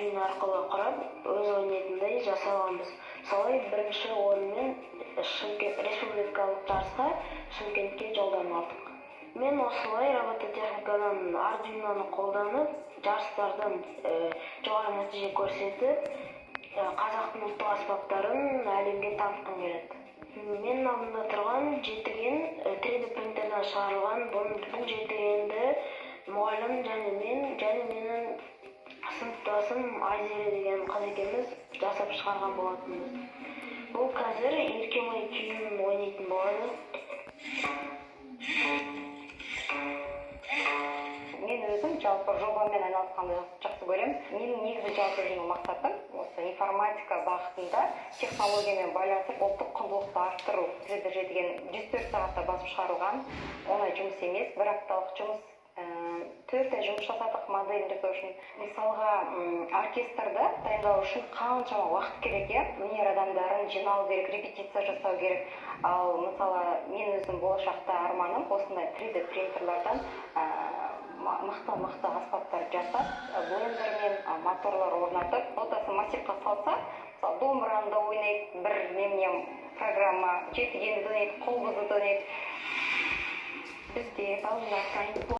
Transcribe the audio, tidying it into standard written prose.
Arduino арқылы құрап, өз ойнайтындай жасалғанбыз. Солай бірінші орынмен республикалық жарысқа Шымкентке жолдама алдық. Мен осылай робототехникадан Arduinoны қолданып, жарыстардан жоғары нәтиже көрсетіп, қазақтың ұлттық аспаптарын әлемге танытқым келеді. Менің алдымда тұрған жетіген 3D принтерден шығарылған. Бұл жетігенді мұғалім және менің сыныптасым Айзере деген қыз екеуміз жасап шығарған болатынбыз. Бұл қазір еркемай күйін ойнайтын болады. Мен өзім жалпы жобамен айналысқанды жақсы көремін. Менің негізгі жалпы жеңіл мақсатым осы информатика бағытында технологиямен байланысып ұлттық құндылықты арттыру. 3D жетіген 104 сағатта басып шығарылған оңай жұмыс емес, бір апталық жұмыс. 4 ай жұмыс жасадық моделін жасау үшін. Мысалға, оркестрді дайындау үшін қаншама уақыт керек, өнер адамдарын жинау керек, репетиция жасау керек. Ал мысалы, мен өзім болашақта арманым осындай 3D принтерлардан мықты аспаптар жасап, блендермен моторлар орнатып, нотасын массивқа салса, мысалы домбыраны ойнайды, бір программа, жетігенді ойнайды, қобызды ойнайды. Бізде балалар